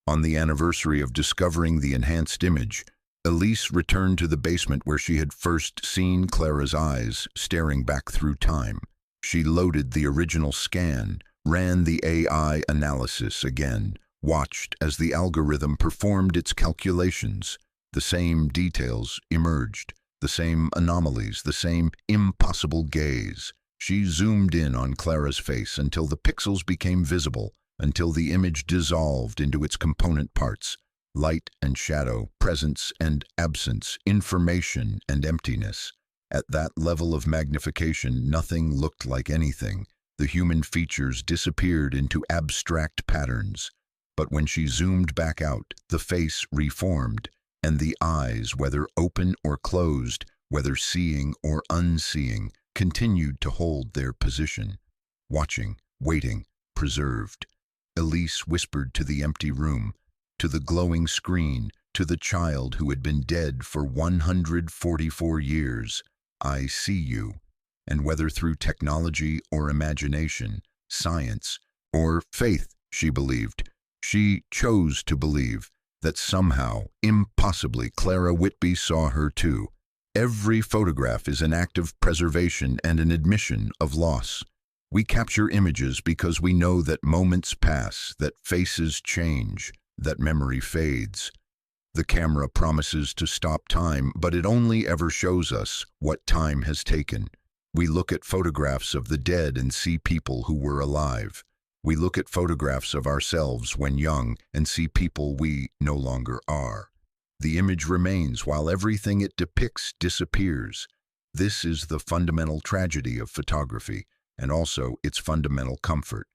On the anniversary of discovering the enhanced image, Elise returned to the basement where she had first seen Clara's eyes staring back through time. She loaded the original scan, ran the AI analysis again, watched as the algorithm performed its calculations. The same details emerged, the same anomalies, the same impossible gaze. She zoomed in on Clara's face until the pixels became visible, until the image dissolved into its component parts. Light and shadow, presence and absence, information and emptiness. At that level of magnification, nothing looked like anything. The human features disappeared into abstract patterns. But when she zoomed back out, the face reformed, and the eyes, whether open or closed, whether seeing or unseeing, continued to hold their position. Watching, waiting, preserved. Elise whispered to the empty room, to the glowing screen, to the child who had been dead for 144 years, "I see you." And whether through technology or imagination, science or faith, she believed, she chose to believe, that somehow, impossibly, Clara Whitby saw her too. Every photograph is an act of preservation and an admission of loss. We capture images because we know that moments pass, that faces change, that memory fades. The camera promises to stop time, but it only ever shows us what time has taken. We look at photographs of the dead and see people who were alive. We look at photographs of ourselves when young and see people we no longer are. The image remains while everything it depicts disappears. This is the fundamental tragedy of photography, and also its fundamental comfort.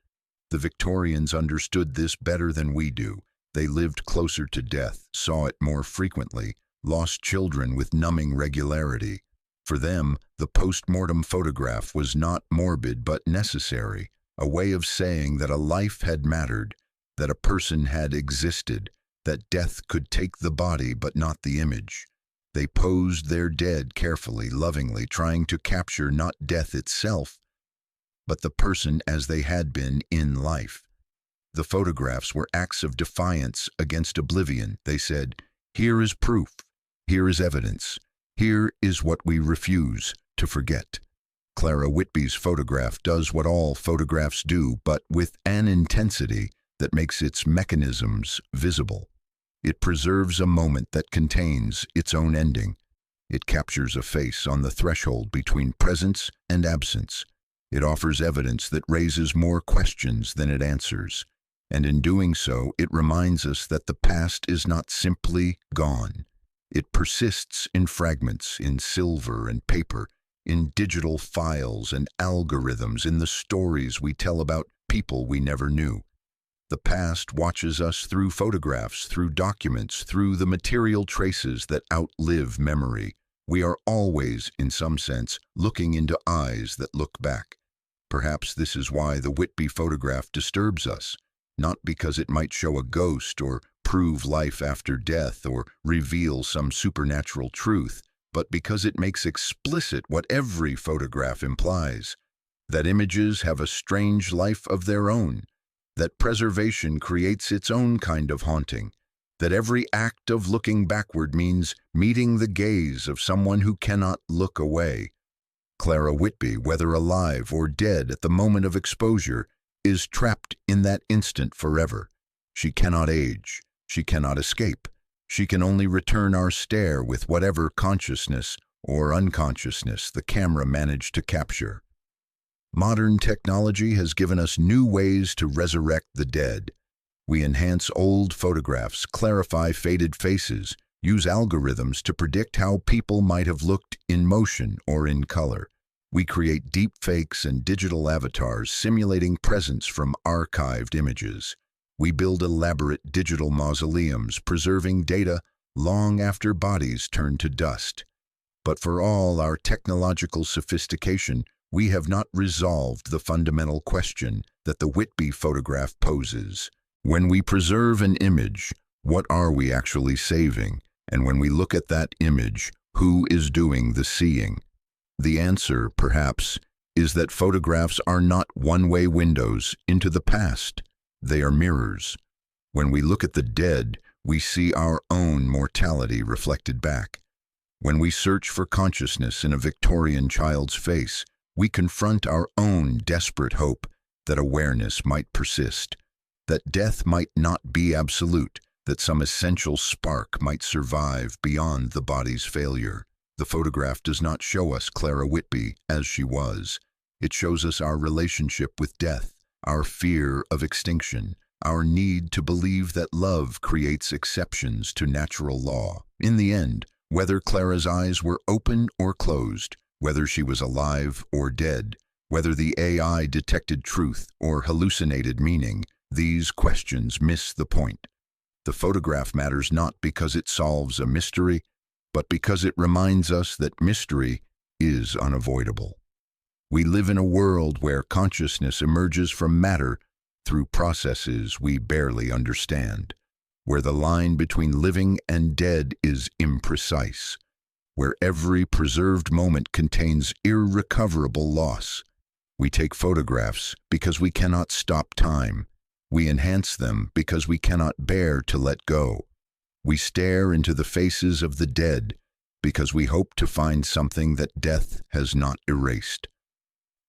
The Victorians understood this better than we do. They lived closer to death, saw it more frequently, lost children with numbing regularity. For them, the post-mortem photograph was not morbid but necessary, a way of saying that a life had mattered, that a person had existed, that death could take the body but not the image. They posed their dead carefully, lovingly, trying to capture not death itself, but the person as they had been in life. The photographs were acts of defiance against oblivion. They said, "Here is proof, here is evidence, here is what we refuse to forget." Clara Whitby's photograph does what all photographs do, but with an intensity that makes its mechanisms visible. It preserves a moment that contains its own ending. It captures a face on the threshold between presence and absence. It offers evidence that raises more questions than it answers. And in doing so, it reminds us that the past is not simply gone. It persists in fragments, in silver and paper, in digital files and algorithms, in the stories we tell about people we never knew. The past watches us through photographs, through documents, through the material traces that outlive memory. We are always, in some sense, looking into eyes that look back. Perhaps this is why the Whitby photograph disturbs us. Not because it might show a ghost or prove life after death or reveal some supernatural truth, but because it makes explicit what every photograph implies, that images have a strange life of their own, that preservation creates its own kind of haunting, that every act of looking backward means meeting the gaze of someone who cannot look away. Clara Whitby, whether alive or dead at the moment of exposure, is trapped in that instant forever. She cannot age. She cannot escape. She can only return our stare with whatever consciousness or unconsciousness the camera managed to capture. Modern technology has given us new ways to resurrect the dead. We enhance old photographs, clarify faded faces, use algorithms to predict how people might have looked in motion or in color. We create deep fakes and digital avatars simulating presence from archived images. We build elaborate digital mausoleums preserving data long after bodies turn to dust. But for all our technological sophistication, we have not resolved the fundamental question that the Whitby photograph poses. When we preserve an image, what are we actually saving? And when we look at that image, who is doing the seeing? The answer, perhaps, is that photographs are not one-way windows into the past. They are mirrors. When we look at the dead, we see our own mortality reflected back. When we search for consciousness in a Victorian child's face, we confront our own desperate hope that awareness might persist, that death might not be absolute, that some essential spark might survive beyond the body's failure. The photograph does not show us Clara Whitby as she was. It shows us our relationship with death, our fear of extinction, our need to believe that love creates exceptions to natural law. In the end, whether Clara's eyes were open or closed, whether she was alive or dead, whether the AI detected truth or hallucinated meaning, these questions miss the point. The photograph matters not because it solves a mystery, but because it reminds us that mystery is unavoidable. We live in a world where consciousness emerges from matter through processes we barely understand, where the line between living and dead is imprecise, where every preserved moment contains irrecoverable loss. We take photographs because we cannot stop time. We enhance them because we cannot bear to let go. We stare into the faces of the dead because we hope to find something that death has not erased.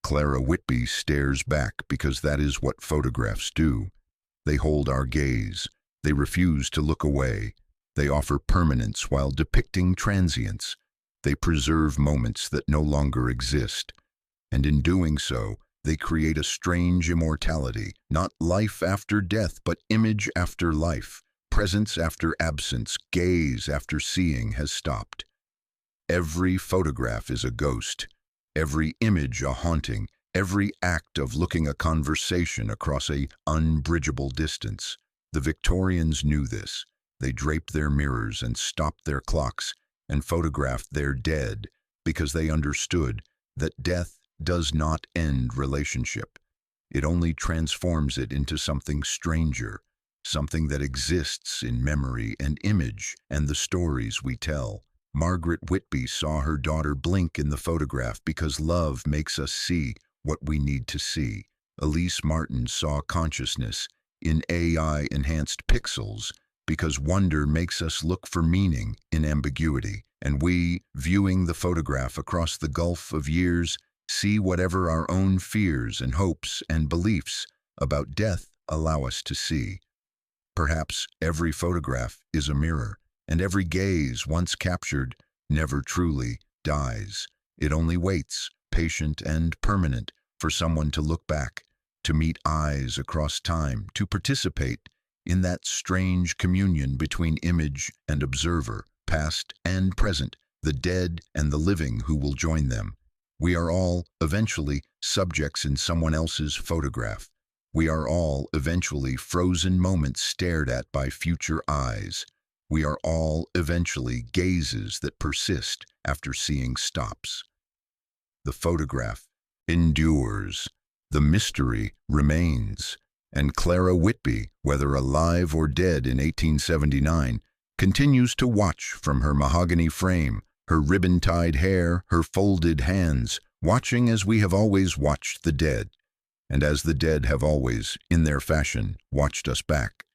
Clara Whitby stares back because that is what photographs do. They hold our gaze. They refuse to look away. They offer permanence while depicting transience. They preserve moments that no longer exist. And in doing so, they create a strange immortality, not life after death, but image after life, presence after absence, gaze after seeing has stopped. Every photograph is a ghost, every image a haunting, every act of looking a conversation across an unbridgeable distance. The Victorians knew this. They draped their mirrors and stopped their clocks and photographed their dead because they understood that death does not end relationship. It only transforms it into something stranger, something that exists in memory and image and the stories we tell. Margaret Whitby saw her daughter blink in the photograph because love makes us see what we need to see. Elise Martin saw consciousness in AI-enhanced pixels because wonder makes us look for meaning in ambiguity. And we, viewing the photograph across the gulf of years, see whatever our own fears and hopes and beliefs about death allow us to see. Perhaps every photograph is a mirror, and every gaze once captured never truly dies. It only waits, patient and permanent, for someone to look back, to meet eyes across time, to participate in that strange communion between image and observer, past and present, the dead and the living who will join them. We are all, eventually, subjects in someone else's photograph. We are all, eventually, frozen moments stared at by future eyes. We are all, eventually, gazes that persist after seeing stops. The photograph endures. The mystery remains. And Clara Whitby, whether alive or dead in 1879, continues to watch from her mahogany frame, her ribbon-tied hair, her folded hands, watching as we have always watched the dead, and as the dead have always, in their fashion, watched us back.